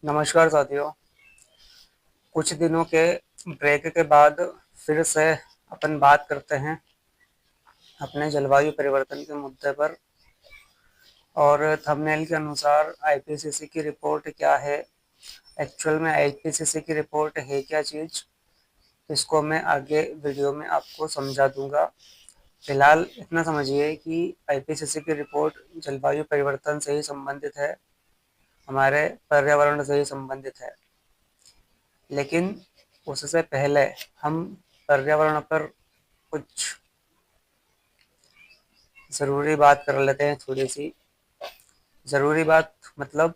नमस्कार साथियों। कुछ दिनों के ब्रेक के बाद फिर से अपन बात करते हैं अपने जलवायु परिवर्तन के मुद्दे पर। और थंबनेल के अनुसार आईपीसीसी की रिपोर्ट क्या है, एक्चुअल में आईपीसीसी की रिपोर्ट है क्या चीज़, इसको मैं आगे वीडियो में आपको समझा दूंगा। फिलहाल इतना समझिए कि आईपीसीसी की रिपोर्ट जलवायु परिवर्तन से ही संबंधित है, हमारे पर्यावरण से ही संबंधित है। लेकिन उससे पहले हम पर्यावरण पर कुछ ज़रूरी बात कर लेते हैं। थोड़ी सी ज़रूरी बात मतलब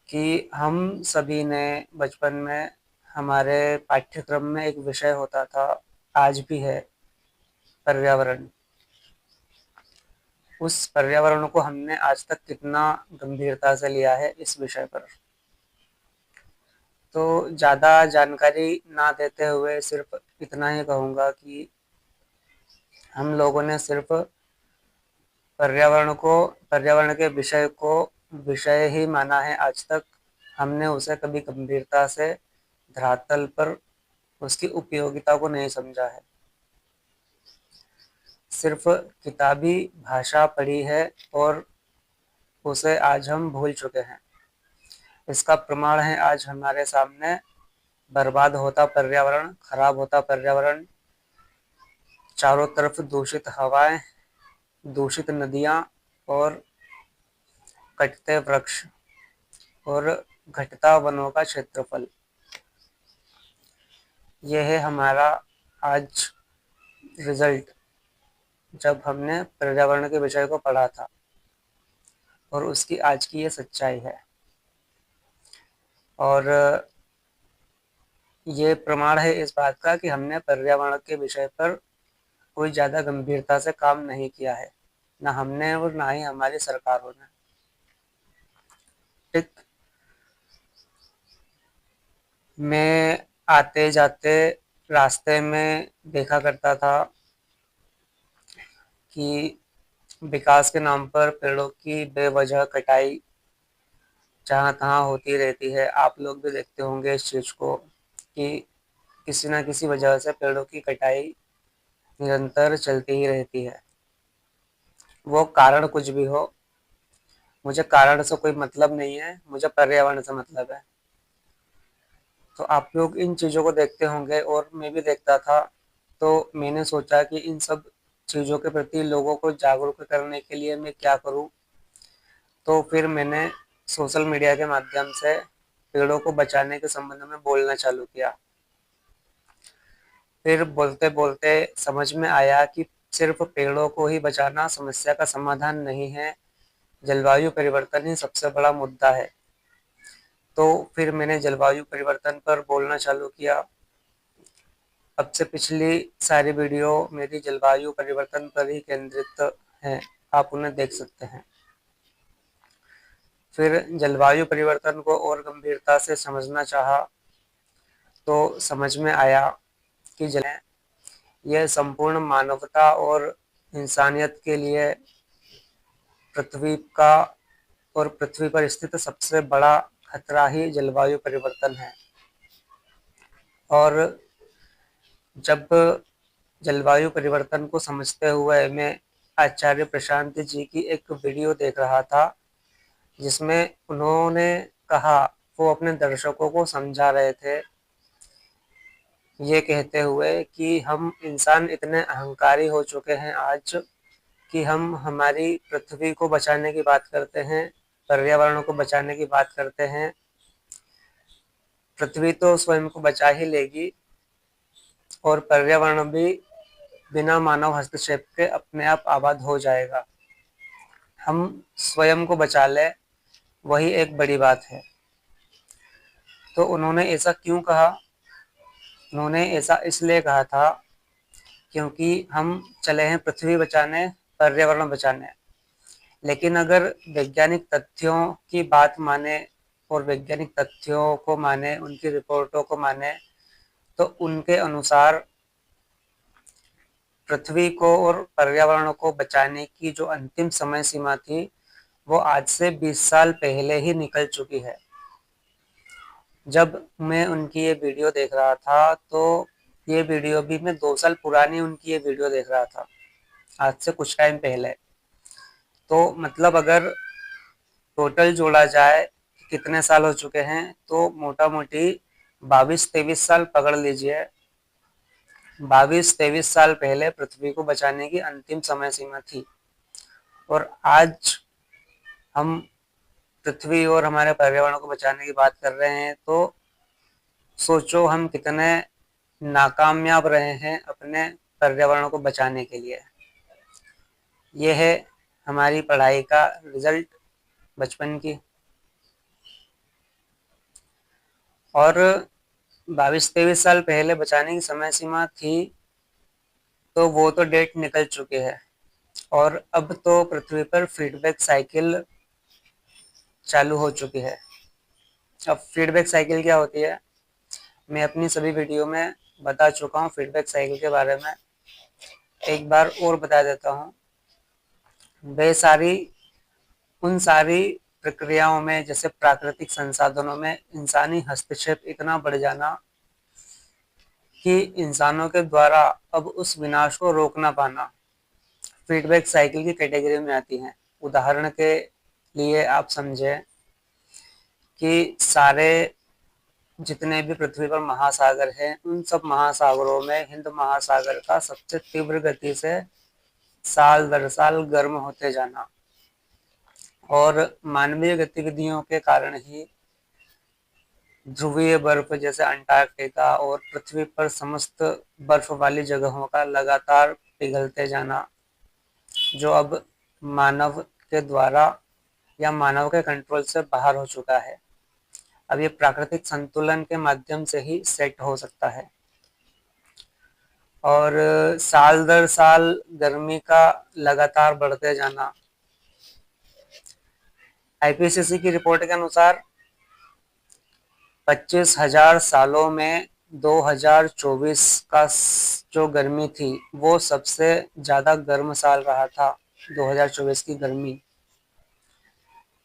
कि हम सभी ने बचपन में हमारे पाठ्यक्रम में एक विषय होता था, आज भी है, पर्यावरण। उस पर्यावरण को हमने आज तक कितना गंभीरता से लिया है इस विषय पर। तो ज़्यादा जानकारी ना देते हुए सिर्फ इतना ही कहूँगा कि हम लोगों ने सिर्फ पर्यावरण के विषय को विषय ही माना है आज तक। हमने उसे कभी गंभीरता से धरातल पर उसकी उपयोगिता को नहीं समझा है। सिर्फ किताबी भाषा पढ़ी है और उसे आज हम भूल चुके हैं। इसका प्रमाण है आज हमारे सामने बर्बाद होता पर्यावरण, खराब होता पर्यावरण, चारों तरफ दूषित हवाएं, दूषित नदियाँ और कटते वृक्ष और घटता वनों का क्षेत्रफल। यह है हमारा आज रिजल्ट जब हमने पर्यावरण के विषय को पढ़ा था, और उसकी आज की ये सच्चाई है। और ये प्रमाण है इस बात का कि हमने पर्यावरण के विषय पर कोई ज़्यादा गंभीरता से काम नहीं किया है, ना हमने और ना ही हमारी सरकारों ने। ठीक। मैं आते जाते रास्ते में देखा करता था कि विकास के नाम पर पेड़ों की बेवजह कटाई जहाँ तहाँ होती रहती है। आप लोग भी देखते होंगे इस चीज़ को कि किसी न किसी वजह से पेड़ों की कटाई निरंतर चलती ही रहती है। वो कारण कुछ भी हो, मुझे कारण से कोई मतलब नहीं है, मुझे पर्यावरण से मतलब है। तो आप लोग इन चीज़ों को देखते होंगे और मैं भी देखता था। तो मैंने सोचा कि इन सब चीज़ों के प्रति लोगों को जागरूक करने के लिए मैं क्या करूं। तो फिर मैंने सोशल मीडिया के माध्यम से पेड़ों को बचाने के संबंध में बोलना चालू किया। फिर बोलते-बोलते समझ में आया कि सिर्फ पेड़ों को ही बचाना समस्या का समाधान नहीं है, जलवायु परिवर्तन ही सबसे बड़ा मुद्दा है। तो फिर मैंने जलवायु परिवर्तन पर बोलना चालू किया। अब से पिछली सारी वीडियो मेरी जलवायु परिवर्तन पर ही केंद्रित हैं, आप उन्हें देख सकते हैं। फिर जलवायु परिवर्तन को और गंभीरता से समझना चाहा तो समझ में आया कि यह संपूर्ण मानवता और इंसानियत के लिए पृथ्वी का और पृथ्वी पर स्थित सबसे बड़ा खतरा ही जलवायु परिवर्तन है। और जब जलवायु परिवर्तन को समझते हुए मैं आचार्य प्रशांत जी की एक वीडियो देख रहा था, जिसमें उन्होंने कहा, वो अपने दर्शकों को समझा रहे थे ये कहते हुए कि हम इंसान इतने अहंकारी हो चुके हैं आज कि हम हमारी पृथ्वी को बचाने की बात करते हैं, पर्यावरण को बचाने की बात करते हैं। पृथ्वी तो स्वयं को बचा ही लेगी और पर्यावरण भी बिना मानव हस्तक्षेप के अपने आप आबाद हो जाएगा। हम स्वयं को बचा लें, वही एक बड़ी बात है। तो उन्होंने ऐसा क्यों कहा? उन्होंने ऐसा इसलिए कहा था क्योंकि हम चले हैं पृथ्वी बचाने, पर्यावरण बचाने। लेकिन अगर वैज्ञानिक तथ्यों की बात माने और वैज्ञानिक तथ्यों को माने, उनकी रिपोर्टों को माने, तो उनके अनुसार पृथ्वी को और पर्यावरण को बचाने की जो अंतिम समय सीमा थी, वो आज से 20 साल पहले ही निकल चुकी है। जब मैं उनकी ये वीडियो देख रहा था, तो ये वीडियो भी मैं 2 साल पुरानी उनकी ये वीडियो देख रहा था, आज से कुछ टाइम पहले। तो मतलब अगर टोटल जोड़ा जाए कितने साल हो चुके हैं, तो मोटा-मोटी 22-23 साल पकड़ लीजिए। 22-23 साल पहले पृथ्वी को बचाने की अंतिम समय सीमा थी, और आज हम पृथ्वी और हमारे पर्यावरण को बचाने की बात कर रहे हैं। तो सोचो हम कितने नाकामयाब रहे हैं अपने पर्यावरण को बचाने के लिए। ये है हमारी पढ़ाई का रिजल्ट बचपन की। और 22-23 साल पहले बचाने की समय सीमा थी, तो वो तो डेट निकल चुकी है, और अब तो पृथ्वी पर फीडबैक साइकिल चालू हो चुकी है। अब फीडबैक साइकिल क्या होती है, मैं अपनी सभी वीडियो में बता चुका हूँ फीडबैक साइकिल के बारे में। एक बार और बता देता हूँ। वे उन सारी प्रक्रियाओं में, जैसे प्राकृतिक संसाधनों में इंसानी हस्तक्षेप इतना बढ़ जाना कि इंसानों के द्वारा अब उस विनाश को रोक ना पाना, फीडबैक साइकिल की कैटेगरी में आती हैं। उदाहरण के लिए आप समझें कि सारे जितने भी पृथ्वी पर महासागर हैं, उन सब महासागरों में हिंद महासागर का सबसे तीव्र गति से साल दर साल गर्म होते जाना, और मानवीय गतिविधियों के कारण ही ध्रुवीय बर्फ जैसे अंटार्कटिका और पृथ्वी पर समस्त बर्फ वाली जगहों का लगातार पिघलते जाना, जो अब मानव के द्वारा या मानव के कंट्रोल से बाहर हो चुका है। अब ये प्राकृतिक संतुलन के माध्यम से ही सेट हो सकता है। और साल दर साल गर्मी का लगातार बढ़ते जाना, आईपीसीसी की रिपोर्ट के अनुसार 25,000 सालों में 2024 का जो गर्मी थी, वो सबसे ज्यादा गर्म साल रहा था। 2024 की गर्मी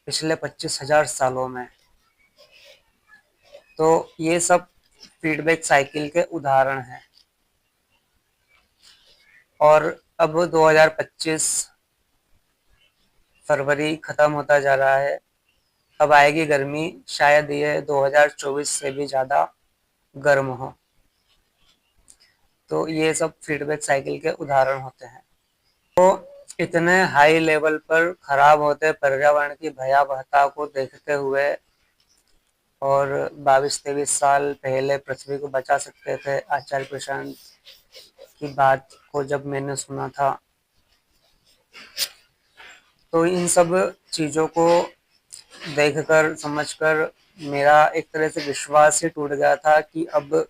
पिछले 25,000 सालों में। तो ये सब फीडबैक साइकिल के उदाहरण हैं। और अब 2025 फरवरी खत्म होता जा रहा है, अब आएगी गर्मी, शायद ये 2024 से भी ज़्यादा गर्म हो। तो ये सब फीडबैक साइकिल के उदाहरण होते हैं। तो इतने हाई लेवल पर खराब होते पर्यावरण की भयावहता को देखते हुए, और 22-23 साल पहले पृथ्वी को बचा सकते थे आचार्य प्रशांत की बात को जब मैंने सुना था, तो इन सब चीज़ों को देखकर समझकर मेरा एक तरह से विश्वास ही टूट गया था कि अब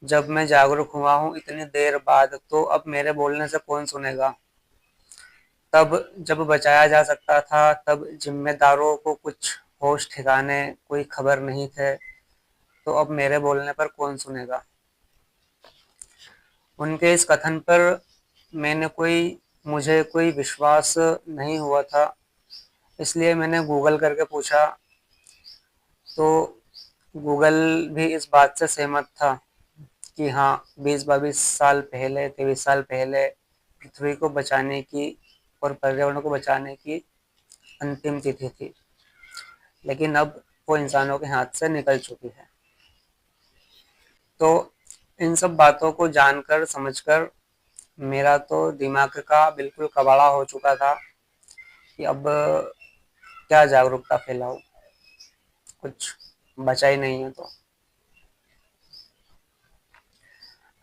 जब मैं जागरूक हुआ हूँ इतनी देर बाद, तो अब मेरे बोलने से कौन सुनेगा। तब जब बचाया जा सकता था, तब जिम्मेदारों को कुछ होश ठिकाने कोई खबर नहीं थे, तो अब मेरे बोलने पर कौन सुनेगा। उनके इस कथन पर मुझे कोई विश्वास नहीं हुआ था, इसलिए मैंने गूगल करके पूछा, तो गूगल भी इस बात से सहमत था कि हाँ, 20-22 साल पहले, 23 साल पहले पृथ्वी को बचाने की और पर्यावरण को बचाने की अंतिम तिथि थी, लेकिन अब वो इंसानों के हाथ से निकल चुकी है। तो इन सब बातों को जानकर समझकर मेरा तो दिमाग का बिल्कुल कबाड़ा हो चुका था कि अब क्या जागरूकता फैलाऊं, कुछ बचा ही नहीं है। तो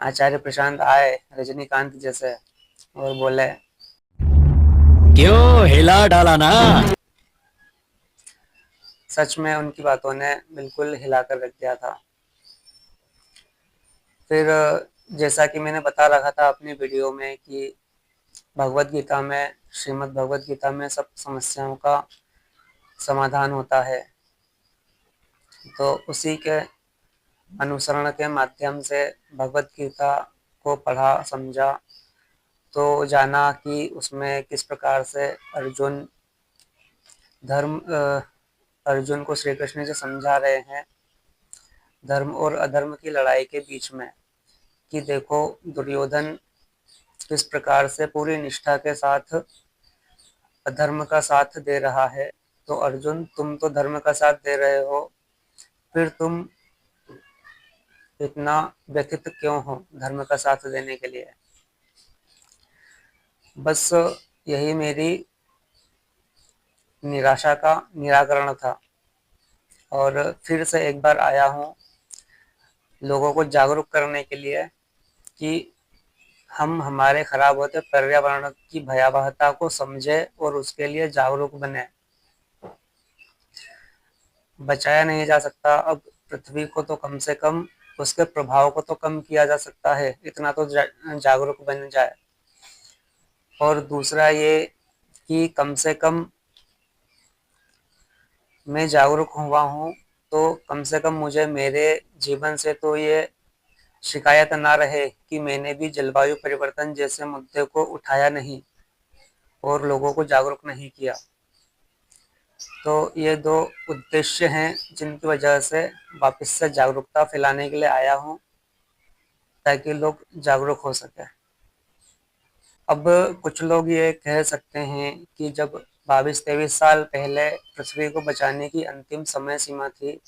आचार्य प्रशांत आए रजनीकांत जैसे और बोले, क्यों हिला डाला ना। सच में उनकी बातों ने बिल्कुल हिलाकर रख दिया था। फिर जैसा कि मैंने बता रखा था अपनी वीडियो में कि भगवत गीता में, श्रीमद् भगवत गीता में सब समस्याओं का समाधान होता है, तो उसी के अनुसरण के माध्यम से भगवत गीता को पढ़ा, समझा, तो जाना कि उसमें किस प्रकार से अर्जुन धर्म अर्जुन को श्री कृष्ण जी समझा रहे हैं धर्म और अधर्म की लड़ाई के बीच में, कि देखो दुर्योधन किस प्रकार से पूरी निष्ठा के साथ अधर्म का साथ दे रहा है, तो अर्जुन तुम तो धर्म का साथ दे रहे हो, फिर तुम इतना व्यथित क्यों हो धर्म का साथ देने के लिए। बस यही मेरी निराशा का निराकरण था, और फिर से एक बार आया हूँ लोगों को जागरूक करने के लिए कि हम हमारे खराब होते पर्यावरण की भयावहता को समझे और उसके लिए जागरूक बने। बचाया नहीं जा सकता अब पृथ्वी को, तो कम से कम उसके प्रभाव को तो कम किया जा सकता है, इतना तो जागरूक बन जाए। और दूसरा ये कि कम से कम मैं जागरूक हुआ हूँ, तो कम से कम मुझे मेरे जीवन से तो ये शिकायत ना रहे कि मैंने भी जलवायु परिवर्तन जैसे मुद्दे को उठाया नहीं और लोगों को जागरूक नहीं किया। तो ये दो उद्देश्य हैं जिनकी वजह से वापस से जागरूकता फैलाने के लिए आया हूँ, ताकि लोग जागरूक हो सके। अब कुछ लोग ये कह सकते हैं कि जब 22-23 साल पहले पृथ्वी को बचाने की अंतिम समय सीमा थी,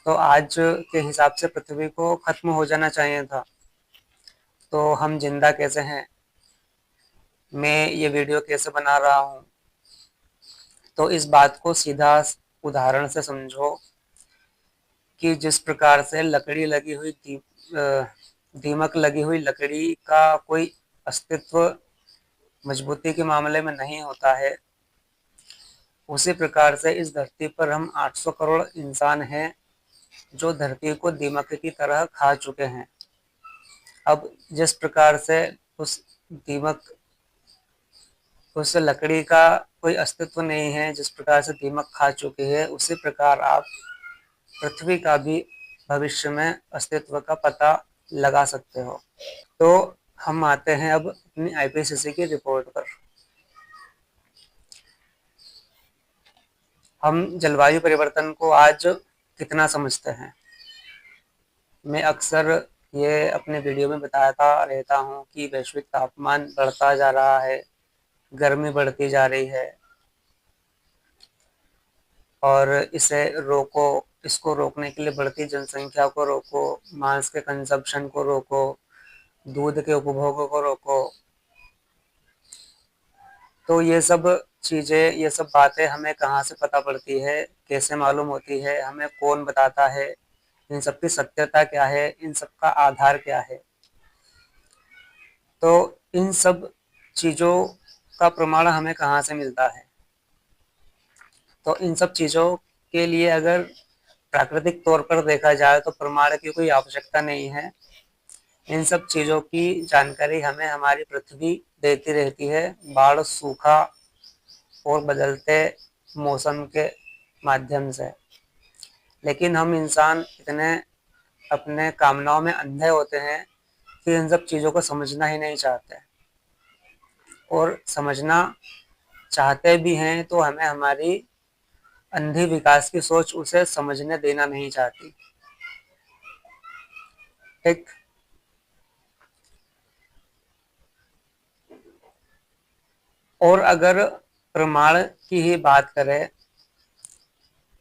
तो आज के हिसाब से पृथ्वी को खत्म हो जाना चाहिए था, तो हम जिंदा कैसे हैं, मैं ये वीडियो कैसे बना रहा हूँ। तो इस बात को सीधा उदाहरण से समझो कि जिस प्रकार से लकड़ी लगी हुई दीमक लगी हुई लकड़ी का कोई अस्तित्व मजबूती के मामले में नहीं होता है, उसी प्रकार से इस धरती पर हम 800 करोड़ इंसान हैं जो धरती को दीमक की तरह खा चुके हैं। अब जिस प्रकार से उस दीमक उस लकड़ी का कोई अस्तित्व नहीं है, जिस प्रकार से दीमक खा चुकी है, उसी प्रकार आप पृथ्वी का भी भविष्य में अस्तित्व का पता लगा सकते हो। तो हम आते हैं अब अपनी आईपीसीसी की रिपोर्ट पर। हम जलवायु परिवर्तन को आज कितना समझते हैं। मैं अक्सर ये अपने वीडियो में बताता रहता हूँ कि वैश्विक तापमान बढ़ता जा रहा है, गर्मी बढ़ती जा रही है, और इसे रोको, इसको रोकने के लिए बढ़ती जनसंख्या को रोको, मांस के कंजप्शन को रोको, दूध के उपभोग को रोको। तो ये सब चीज़ें, ये सब बातें हमें कहाँ से पता पड़ती है, कैसे मालूम होती है, हमें कौन बताता है, इन सब की सत्यता क्या है, इन सब का आधार क्या है। तो इन सब चीज़ों का प्रमाण हमें कहाँ से मिलता है। तो इन सब चीज़ों के लिए अगर प्राकृतिक तौर पर देखा जाए तो प्रमाण की कोई आवश्यकता नहीं है। इन सब चीज़ों की जानकारी हमें हमारी पृथ्वी देती रहती है, बाढ़, सूखा और बदलते मौसम के माध्यम से। लेकिन हम इंसान इतने अपने कामनाओं में अंधे होते हैं कि इन सब चीज़ों को समझना ही नहीं चाहते, और समझना चाहते भी हैं तो हमें हमारी अंधी विकास की सोच उसे समझने देना नहीं चाहती। ठीक। और अगर प्रमाण की ही बात करें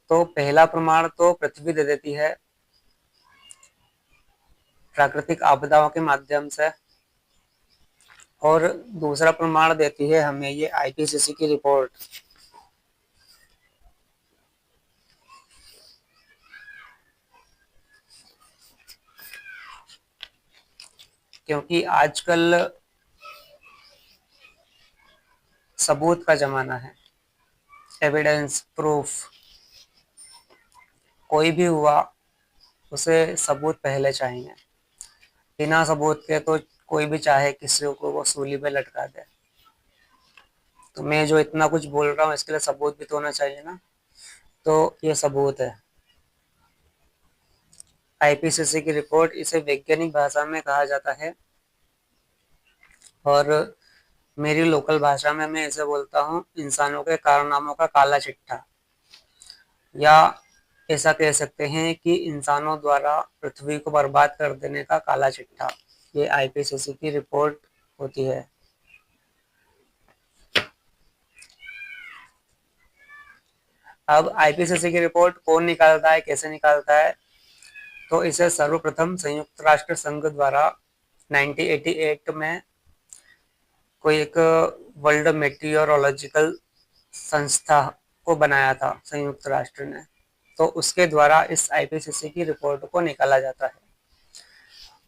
तो पहला प्रमाण तो पृथ्वी दे देती है प्राकृतिक आपदाओं के माध्यम से, और दूसरा प्रमाण देती है हमें ये आईपीसीसी की रिपोर्ट। क्योंकि आजकल सबूत का जमाना है, एविडेंस, प्रूफ। कोई भी हुआ उसे सबूत पहले चाहिए, बिना सबूत के तो कोई भी चाहे किसी को वो सूली पे लटका दे। तो मैं जो इतना कुछ बोल रहा हूँ इसके लिए सबूत भी तो होना चाहिए ना। तो ये सबूत है, आईपीसीसी की रिपोर्ट। इसे वैज्ञानिक भाषा में कहा जाता है, और मेरी लोकल भाषा में मैं इसे बोलता हूँ इंसानों के कारनामों का काला चिट्ठा। या ऐसा कह सकते हैं कि इंसानों द्वारा पृथ्वी को बर्बाद कर देने का काला चिट्ठा, ये आईपीसीसी की रिपोर्ट होती है। अब आईपीसीसी की रिपोर्ट कौन निकालता है, कैसे निकालता है? तो इसे सर्वप्रथम संयुक्त राष्ट्र संघ द्वारा 1988 में कोई एक वर्ल्ड मेटीरियोलॉजिकल संस्था को बनाया था संयुक्त राष्ट्र ने, तो उसके द्वारा इस आईपीसीसी की रिपोर्ट को निकाला जाता है।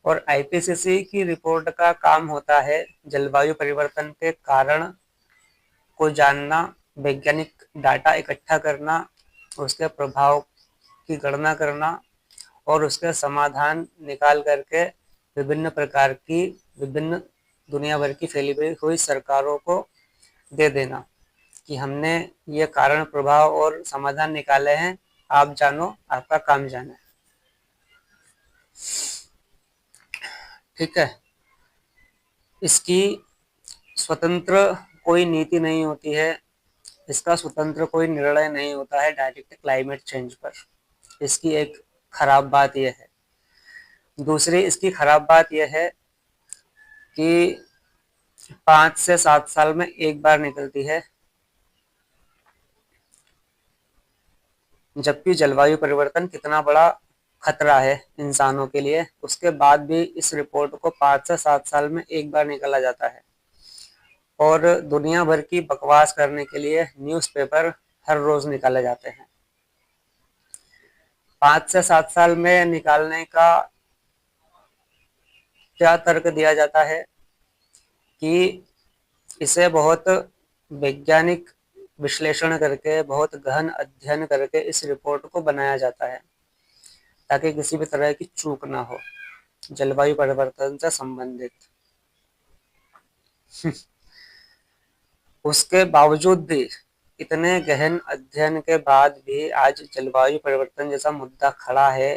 और आईपीसीसी की रिपोर्ट का काम होता है जलवायु परिवर्तन के कारण को जानना, वैज्ञानिक डाटा इकट्ठा करना, उसके प्रभाव की गणना करना और उसके समाधान निकाल करके विभिन्न प्रकार की, विभिन्न दुनिया भर की फैली हुई सरकारों को दे देना कि हमने ये कारण, प्रभाव और समाधान निकाले हैं, आप जानो, आपका काम जाने। ठीक है। इसकी स्वतंत्र कोई नीति नहीं होती है, इसका स्वतंत्र कोई निर्णय नहीं होता है डायरेक्ट क्लाइमेट चेंज पर। इसकी एक खराब बात यह है। दूसरी इसकी खराब बात यह है कि 5 से 7 साल में एक बार निकलती है, जबकि जलवायु परिवर्तन कितना बड़ा खतरा है इंसानों के लिए, उसके बाद भी इस रिपोर्ट को 5 से 7 साल में एक बार निकाला जाता है। और दुनिया भर की बकवास करने के लिए न्यूज़पेपर हर रोज निकाले जाते हैं। 5 से 7 साल में निकालने का क्या तर्क दिया जाता है कि इसे बहुत वैज्ञानिक विश्लेषण करके, बहुत गहन अध्ययन करके इस रिपोर्ट को बनाया जाता है ताकि किसी भी तरह की चूक ना हो जलवायु परिवर्तन से संबंधित। उसके बावजूद भी, इतने गहन अध्ययन के बाद भी आज जलवायु परिवर्तन जैसा मुद्दा खड़ा है,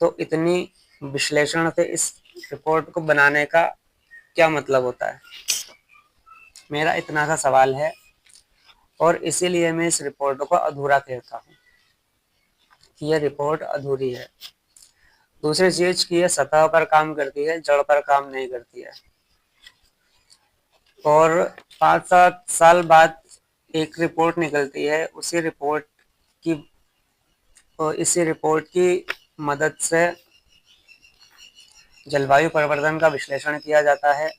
तो इतनी विश्लेषण से इस रिपोर्ट को बनाने का क्या मतलब होता है? मेरा इतना सा सवाल है और इसीलिए मैं इस रिपोर्ट को अधूरा कहता हूँ कि यह रिपोर्ट अधूरी है। दूसरी चीज कि यह सतह पर काम करती है, जड़ पर काम नहीं करती है। और 5-7 साल बाद एक रिपोर्ट निकलती है, की इसी रिपोर्ट की मदद से जलवायु परिवर्तन का विश्लेषण किया जाता है।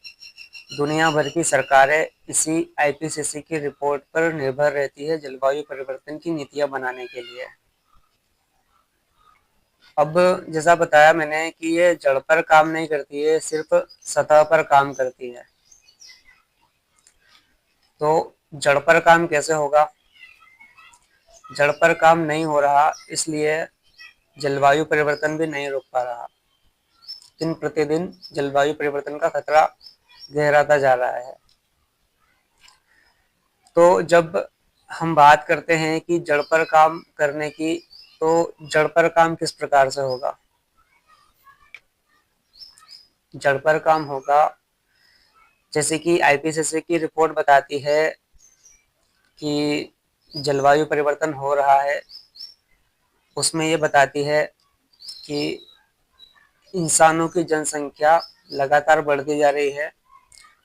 दुनिया भर की सरकारें इसी आईपीसीसी की रिपोर्ट पर निर्भर रहती है जलवायु परिवर्तन की नीतियां बनाने के लिए। अब जैसा बताया मैंने कि ये जड़ पर काम नहीं करती है, सिर्फ सतह पर काम करती है। तो जड़ पर काम कैसे होगा? जड़ पर काम नहीं हो रहा, इसलिए जलवायु परिवर्तन भी नहीं रुक पा रहा। दिन प्रतिदिन जलवायु परिवर्तन का खतरा गहराता जा रहा है। तो जब हम बात करते हैं कि जड़ पर काम करने की, तो जड़ पर काम किस प्रकार से होगा? जड़ पर काम होगा जैसे कि आईपीसीसी की रिपोर्ट बताती है कि जलवायु परिवर्तन हो रहा है। उसमें ये बताती है कि इंसानों की जनसंख्या लगातार बढ़ती जा रही है,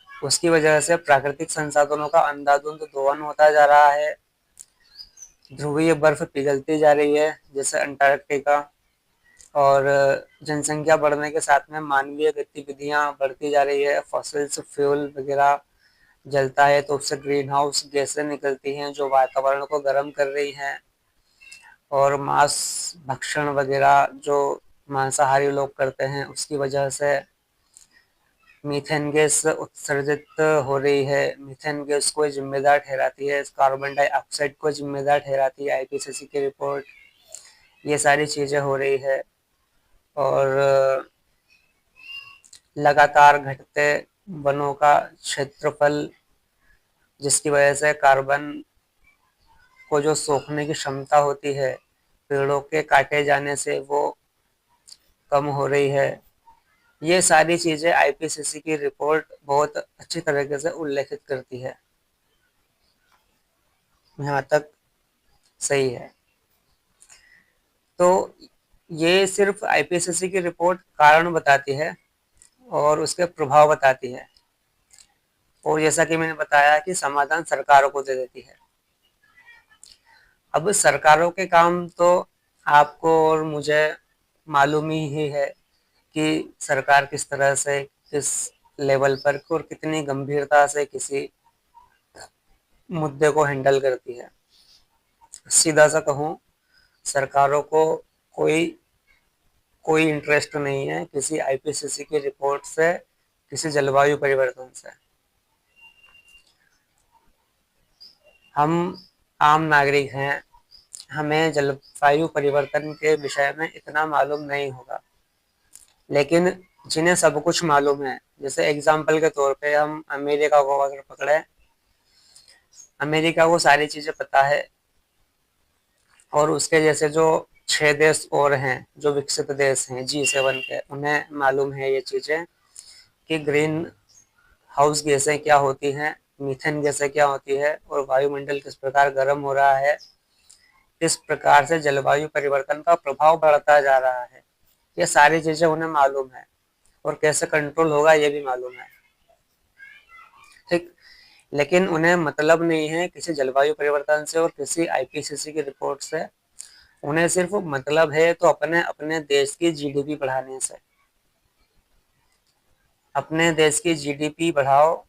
उसकी वजह से प्राकृतिक संसाधनों का अंधाधुंध दोहन होता जा रहा है, ध्रुवीय बर्फ पिघलती जा रही है जैसे अंटार्कटिका, और जनसंख्या बढ़ने के साथ में मानवीय गतिविधियां बढ़ती जा रही है, फॉसिल्स फ्यूल वगैरह जलता है तो उससे ग्रीन हाउस गैसें निकलती हैं जो वातावरण को गर्म कर रही हैं, और मांस भक्षण वगैरह जो मांसाहारी लोग करते हैं उसकी वजह से मीथेन गैस उत्सर्जित हो रही है। मीथेन गैस को जिम्मेदार ठहराती है, कार्बन डाइऑक्साइड को जिम्मेदार ठहराती है आईपीसीसी की रिपोर्ट। ये सारी चीजें हो रही है और लगातार घटते वनों का क्षेत्रफल, जिसकी वजह से कार्बन को जो सोखने की क्षमता होती है पेड़ों के काटे जाने से वो कम हो रही है। ये सारी चीजें आईपीसीसी की रिपोर्ट बहुत अच्छी तरीके से उल्लेखित करती है। यहाँ तक सही है। तो ये सिर्फ आईपीसीसी की रिपोर्ट कारण बताती है और उसके प्रभाव बताती है, और जैसा कि मैंने बताया कि समाधान सरकारों को दे देती है। अब सरकारों के काम तो आपको और मुझे मालूम ही है कि सरकार किस तरह से, किस लेवल पर और कितनी गंभीरता से किसी मुद्दे को हैंडल करती है। सीधा सा कहूँ, सरकारों को कोई कोई इंटरेस्ट नहीं है किसी आईपीसीसी की रिपोर्ट से, किसी जलवायु परिवर्तन से। हम आम नागरिक हैं, हमें जलवायु परिवर्तन के विषय में इतना मालूम नहीं होगा, लेकिन जिन्हें सब कुछ मालूम है, जैसे एग्जाम्पल के तौर पे हम अमेरिका को अगर पकड़े, अमेरिका को सारी चीजें पता है, और उसके जैसे जो 6 देश और हैं जो विकसित देश हैं G7 के, उन्हें मालूम है ये चीजें कि ग्रीन हाउस गैसें क्या होती हैं, मीथेन गैसें क्या होती है, और वायुमंडल किस प्रकार गर्म हो रहा है, किस प्रकार से जलवायु परिवर्तन का प्रभाव बढ़ता जा रहा है। ये सारी चीजें उन्हें मालूम है, और कैसे कंट्रोल होगा ये भी मालूम है। ठीक, लेकिन उन्हें मतलब नहीं है किसी जलवायु परिवर्तन से और किसी आईपीसीसी की रिपोर्ट से। उन्हें सिर्फ मतलब है तो अपने अपने देश की जीडीपी बढ़ाने से। अपने देश की जीडीपी बढ़ाओ,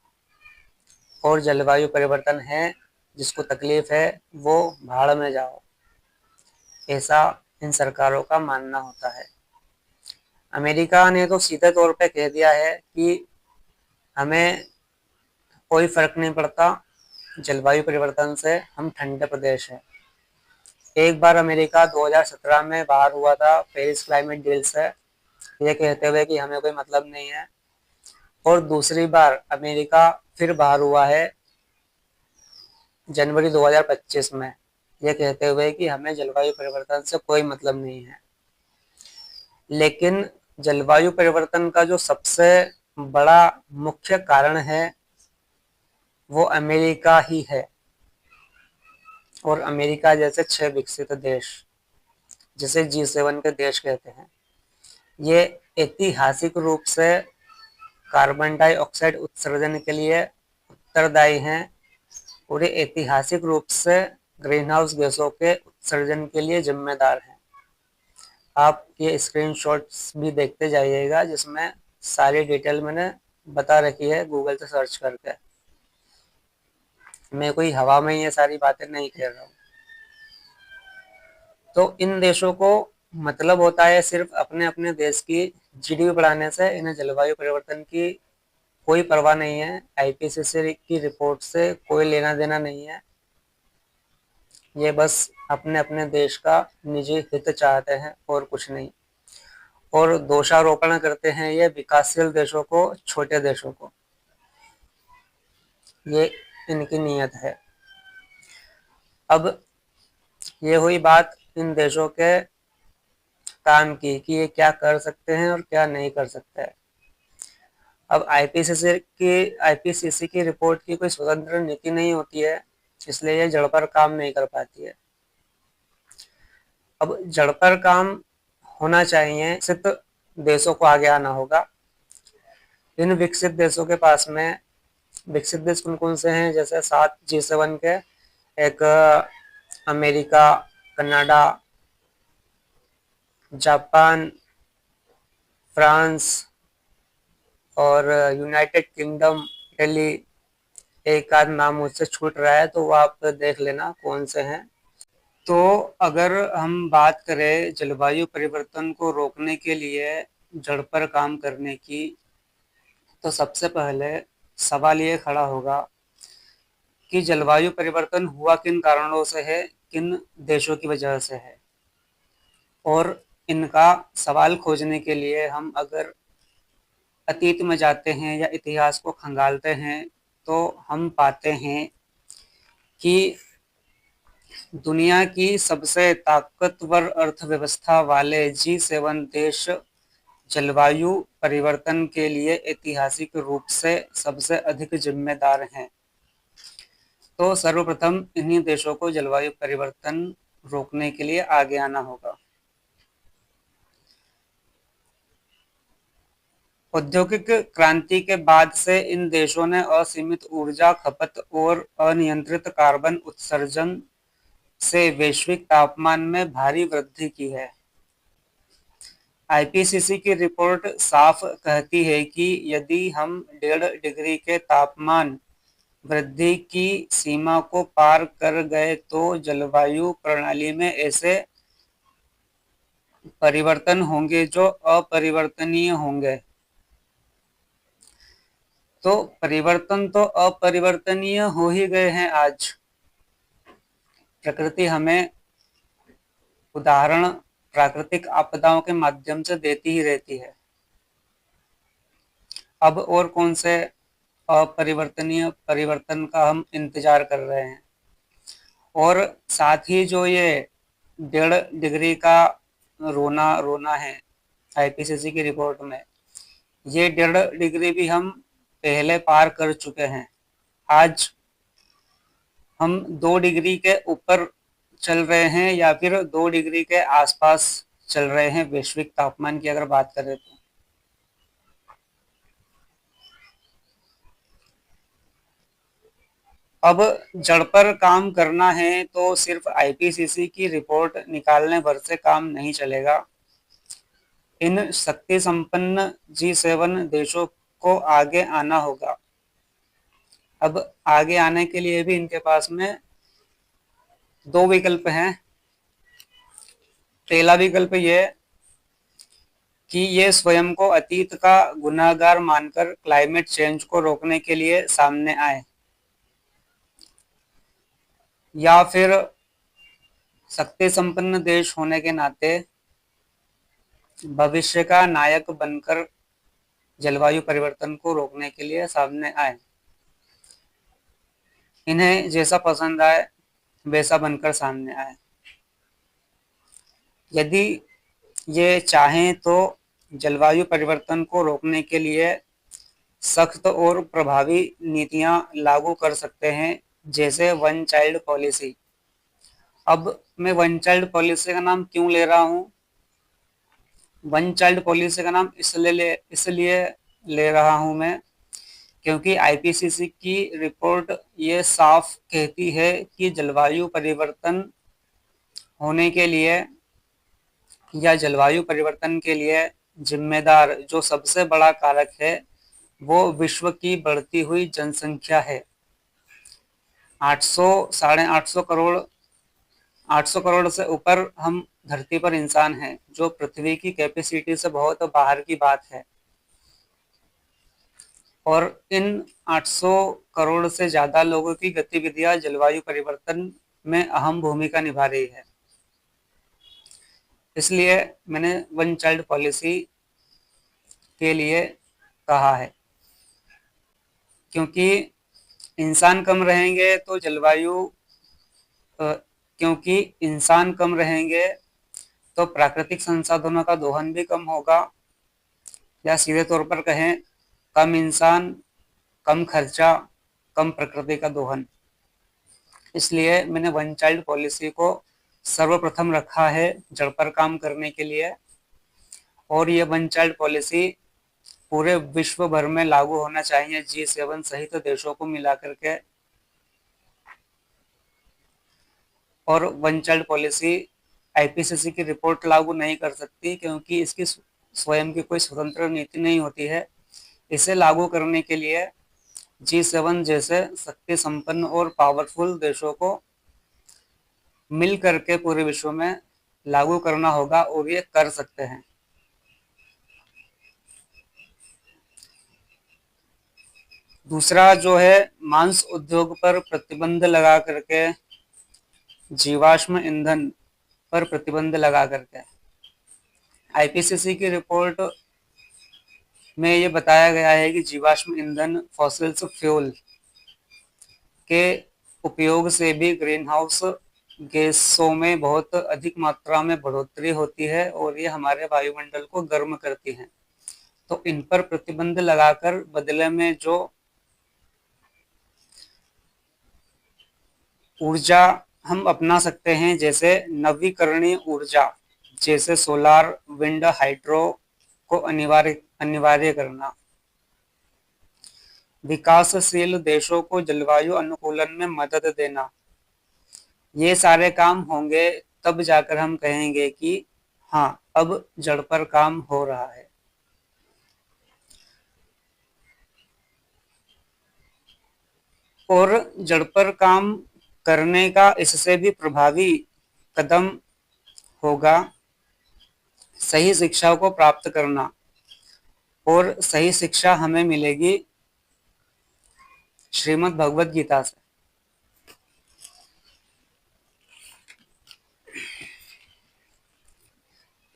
और जलवायु परिवर्तन है जिसको तकलीफ है वो भाड़ में जाओ, ऐसा इन सरकारों का मानना होता है। अमेरिका ने तो सीधे तौर पे कह दिया है कि हमें कोई फर्क नहीं पड़ता जलवायु परिवर्तन से, हम ठंडे प्रदेश हैं। एक बार अमेरिका 2017 में बाहर हुआ था पेरिस क्लाइमेट डील से, ये कहते हुए कि हमें कोई मतलब नहीं है, और दूसरी बार अमेरिका फिर बाहर हुआ है जनवरी 2025 में, ये कहते हुए कि हमें जलवायु परिवर्तन से कोई मतलब नहीं है। लेकिन जलवायु परिवर्तन का जो सबसे बड़ा मुख्य कारण है वो अमेरिका ही है, और अमेरिका जैसे 6 विकसित देश, जिसे G7 के देश कहते हैं, ये ऐतिहासिक रूप से कार्बन डाइऑक्साइड उत्सर्जन के लिए उत्तरदायी हैं, और ये ऐतिहासिक रूप से ग्रीन हाउस गैसों के उत्सर्जन के लिए जिम्मेदार हैं। आप ये स्क्रीनशॉट्स भी देखते जाइएगा जिसमें सारी डिटेल मैंने बता रखी है गूगल से सर्च करके। मैं कोई हवा में ये सारी बातें नहीं कह रहा हूँ। तो इन देशों को मतलब होता है सिर्फ अपने अपने देश की जीडीपी बढ़ाने से। इन्हें जलवायु परिवर्तन की कोई परवाह नहीं है, आईपीसीसी की रिपोर्ट से कोई लेना देना नहीं है। ये बस अपने अपने देश का निजी हित चाहते हैं और कुछ नहीं, और दोषारोपण करते हैं ये विकासशील देशों को, छोटे देशों को। ये इनकी नीयत है। अब ये हुई बात इन देशों के काम की कि ये क्या कर सकते हैं और क्या नहीं कर सकते हैं। अब आईपीसीसी की रिपोर्ट की कोई स्वतंत्र नीति नहीं होती है, इसलिए ये जड़ पर काम नहीं कर पाती है। अब जड़ पर काम होना चाहिए, सिर्फ देशों को आगे आना होगा। इन विकसित देशों के पास में, विकसित देश कौन कौन से हैं, जैसे 7 G7 के, एक अमेरिका, कनाडा, जापान, फ्रांस और यूनाइटेड किंगडम, इटली। एक आध नाम मुझसे छूट रहा है तो वो आप देख लेना कौन से हैं। तो अगर हम बात करें जलवायु परिवर्तन को रोकने के लिए जड़ पर काम करने की, तो सबसे पहले सवाल ये खड़ा होगा कि जलवायु परिवर्तन हुआ किन कारणों से है, किन देशों की वजह से है। और इनका सवाल खोजने के लिए हम अगर अतीत में जाते हैं या इतिहास को खंगालते हैं, तो हम पाते हैं कि दुनिया की सबसे ताकतवर अर्थव्यवस्था वाले G7 देश जलवायु परिवर्तन के लिए ऐतिहासिक रूप से सबसे अधिक जिम्मेदार हैं। तो सर्वप्रथम इन्हीं देशों को जलवायु परिवर्तन रोकने के लिए आगे आना होगा। औद्योगिक क्रांति के बाद से इन देशों ने असीमित ऊर्जा खपत और अनियंत्रित कार्बन उत्सर्जन से वैश्विक तापमान में भारी वृद्धि की है। आईपीसीसी की रिपोर्ट साफ कहती है कि यदि हम 1.5 डिग्री के तापमान वृद्धि की सीमा को पार कर गए तो जलवायु प्रणाली में ऐसे परिवर्तन होंगे जो अपरिवर्तनीय होंगे। तो परिवर्तन तो अपरिवर्तनीय हो ही गए हैं। आज प्रकृति हमें उदाहरण प्राकृतिक आपदाओं के माध्यम से देती ही रहती है। अब और कौन से अपरिवर्तनीय परिवर्तन का हम इंतजार कर रहे हैं। और साथ ही जो ये 1.5 डिग्री का रोना है आईपीसीसी की रिपोर्ट में, ये 1.5 डिग्री भी हम पहले पार कर चुके हैं। आज हम 2 डिग्री के ऊपर चल रहे हैं या फिर 2 डिग्री के आसपास चल रहे हैं वैश्विक तापमान की अगर बात करें तो। अब जड़ पर काम करना है तो सिर्फ आईपीसीसी की रिपोर्ट निकालने भर से काम नहीं चलेगा। इन शक्ति संपन्न G7 देशों को आगे आना होगा। अब आगे आने के लिए भी इनके पास में 2 विकल्प हैं। पहला विकल्प ये कि ये स्वयं को अतीत का गुनाहगार मानकर क्लाइमेट चेंज को रोकने के लिए सामने आए, या फिर शक्ति संपन्न देश होने के नाते भविष्य का नायक बनकर जलवायु परिवर्तन को रोकने के लिए सामने आए। इन्हें जैसा पसंद आए वैसा बनकर सामने आए। यदि ये चाहें तो जलवायु परिवर्तन को रोकने के लिए सख्त और प्रभावी नीतियां लागू कर सकते हैं, जैसे वन चाइल्ड पॉलिसी। अब मैं वन चाइल्ड पॉलिसी का नाम क्यों ले रहा हूं? वन चाइल्ड पॉलिसी का नाम इसलिए ले रहा हूं मैं क्योंकि आईपीसीसी की रिपोर्ट ये साफ कहती है कि जलवायु परिवर्तन होने के लिए या जलवायु परिवर्तन के लिए जिम्मेदार जो सबसे बड़ा कारक है वो विश्व की बढ़ती हुई जनसंख्या है। 800 करोड़ से ऊपर हम धरती पर इंसान हैं, जो पृथ्वी की कैपेसिटी से बहुत बाहर की बात है। और इन 800 करोड़ से ज्यादा लोगों की गतिविधियां जलवायु परिवर्तन में अहम भूमिका निभा रही है। इसलिए मैंने वन चाइल्ड पॉलिसी के लिए कहा है, क्योंकि इंसान कम रहेंगे तो क्योंकि इंसान कम रहेंगे तो प्राकृतिक संसाधनों का दोहन भी कम होगा, या सीधे तौर पर कहें कम इंसान, कम खर्चा, कम प्रकृति का दोहन। इसलिए मैंने वन चाइल्ड पॉलिसी को सर्वप्रथम रखा है जड़ पर काम करने के लिए। और ये वन चाइल्ड पॉलिसी पूरे विश्व भर में लागू होना चाहिए G7 सहित देशों को मिला करके। और वन चाइल्ड पॉलिसी आईपीसीसी की रिपोर्ट लागू नहीं कर सकती, क्योंकि इसकी स्वयं की कोई स्वतंत्र नीति नहीं होती है। इसे लागू करने के लिए G7 जैसे शक्ति संपन्न और पावरफुल देशों को मिल करके पूरे विश्व में लागू करना होगा, और ये कर सकते हैं। दूसरा जो है मांस उद्योग पर प्रतिबंध लगा करके, जीवाश्म ईंधन पर प्रतिबंध लगा करके। आईपीसीसी की रिपोर्ट में ये बताया गया है कि जीवाश्म ईंधन फॉसिल्स फ्यूल के उपयोग से भी ग्रीन हाउस गैसों में बहुत अधिक मात्रा में बढ़ोतरी होती है और ये हमारे वायुमंडल को गर्म करती हैं। तो इन पर प्रतिबंध लगाकर बदले में जो ऊर्जा हम अपना सकते हैं, जैसे नवीकरणीय ऊर्जा, जैसे सोलार, विंड, हाइड्रो को अनिवार्य अनिवार्य करना, विकासशील देशों को जलवायु अनुकूलन में मदद देना, ये सारे काम होंगे तब जाकर हम कहेंगे कि हाँ, अब जड़ पर काम हो रहा है। और जड़ पर काम करने का इससे भी प्रभावी कदम होगा सही शिक्षा को प्राप्त करना, और सही शिक्षा हमें मिलेगी श्रीमद् भगवत गीता से।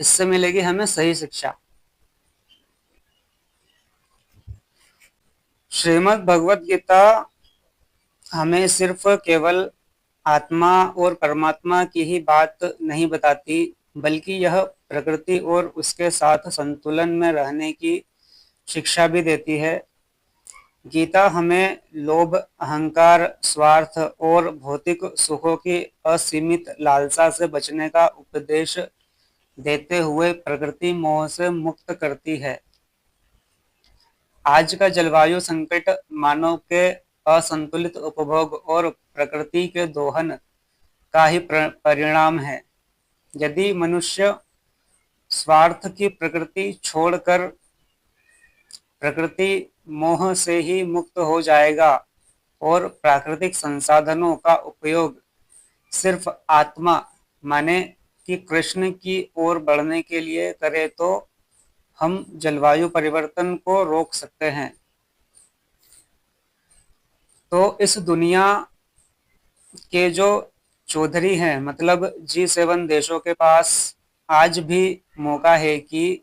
इससे मिलेगी हमें सही शिक्षा। श्रीमद् भगवत गीता हमें सिर्फ केवल आत्मा और परमात्मा की ही बात नहीं बताती, बल्कि यह प्रकृति और उसके साथ संतुलन में रहने की शिक्षा भी देती है। गीता हमें लोभ, अहंकार, स्वार्थ और भौतिक सुखों की असीमित लालसा से बचने का उपदेश देते हुए प्रकृति मोह से मुक्त करती है। आज का जलवायु संकट मानव के असंतुलित उपभोग और प्रकृति के दोहन का ही परिणाम है। यदि मनुष्य स्वार्थ की प्रकृति छोड़कर प्रकृति मोह से ही मुक्त हो जाएगा और प्राकृतिक संसाधनों का उपयोग सिर्फ आत्मा माने कि कृष्ण की ओर बढ़ने के लिए करे, तो हम जलवायु परिवर्तन को रोक सकते हैं। तो इस दुनिया के जो चौधरी हैं, मतलब G7 देशों के पास आज भी मौका है कि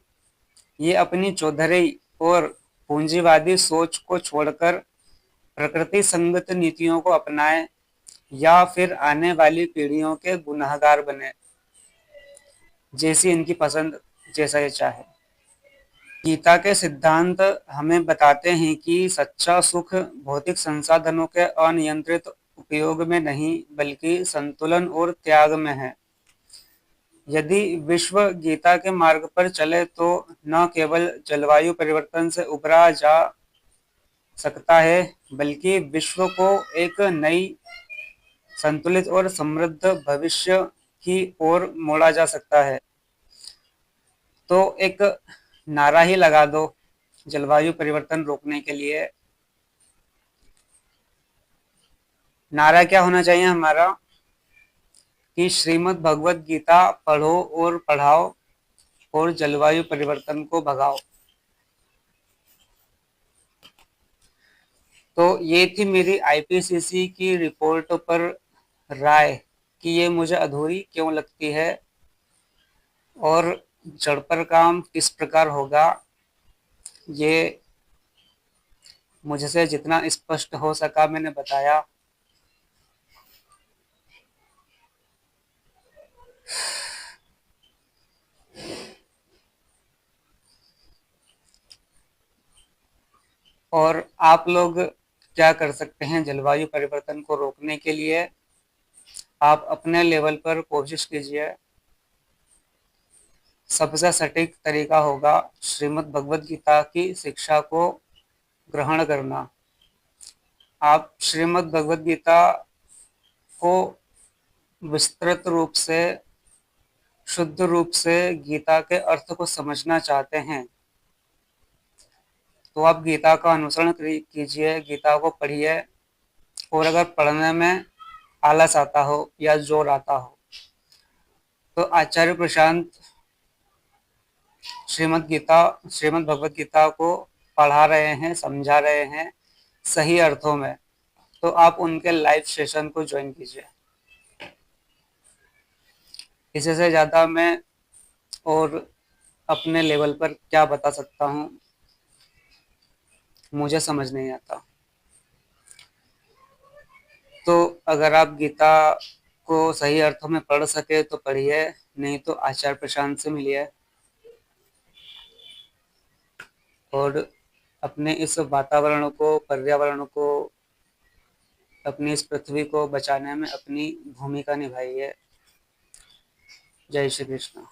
ये अपनी चौधरी और पूंजीवादी सोच को छोड़कर प्रकृति संगत नीतियों को अपनाएं, या फिर आने वाली पीढ़ियों के गुनहगार बने, जैसी इनकी पसंद, जैसा ये चाहे। गीता के सिद्धांत हमें बताते हैं कि सच्चा सुख भौतिक संसाधनों के अनियंत्रित उपयोग में नहीं, बल्कि संतुलन और त्याग में है। यदि विश्व गीता के मार्ग पर चले तो न केवल जलवायु परिवर्तन से उबरा जा सकता है, बल्कि विश्व को एक नई, संतुलित और समृद्ध भविष्य की ओर मोड़ा जा सकता है। तो एक नारा ही लगा दो जलवायु परिवर्तन रोकने के लिए। नारा क्या होना चाहिए हमारा? कि श्रीमद् भगवत गीता पढ़ो और पढ़ाओ और जलवायु परिवर्तन को भगाओ। तो ये थी मेरी आईपीसीसी की रिपोर्ट पर राय कि ये मुझे अधूरी क्यों लगती है और जड़ पर काम किस प्रकार होगा। ये मुझसे जितना स्पष्ट हो सका मैंने बताया। और आप लोग क्या कर सकते हैं जलवायु परिवर्तन को रोकने के लिए? आप अपने लेवल पर कोशिश कीजिए। सबसे सटीक तरीका होगा श्रीमद् भगवत गीता की शिक्षा को ग्रहण करना। आप श्रीमद् भगवत गीता को विस्तृत रूप से, शुद्ध रूप से गीता के अर्थ को समझना चाहते हैं तो आप गीता का अनुसरण कीजिए, गीता को पढ़िए। और अगर पढ़ने में आलस आता हो या जोर आता हो तो आचार्य प्रशांत श्रीमद् भगवत गीता को पढ़ा रहे हैं, समझा रहे हैं सही अर्थों में, तो आप उनके लाइव सेशन को ज्वाइन कीजिए। इससे ज़्यादा मैं और अपने लेवल पर क्या बता सकता हूँ, मुझे समझ नहीं आता। तो अगर आप गीता को सही अर्थों में पढ़ सके तो पढ़िए, नहीं तो आचार्य प्रशांत से मिलिए और अपने इस वातावरण को, पर्यावरण को, अपनी इस पृथ्वी को बचाने में अपनी भूमिका निभाइए। जय श्री कृष्ण।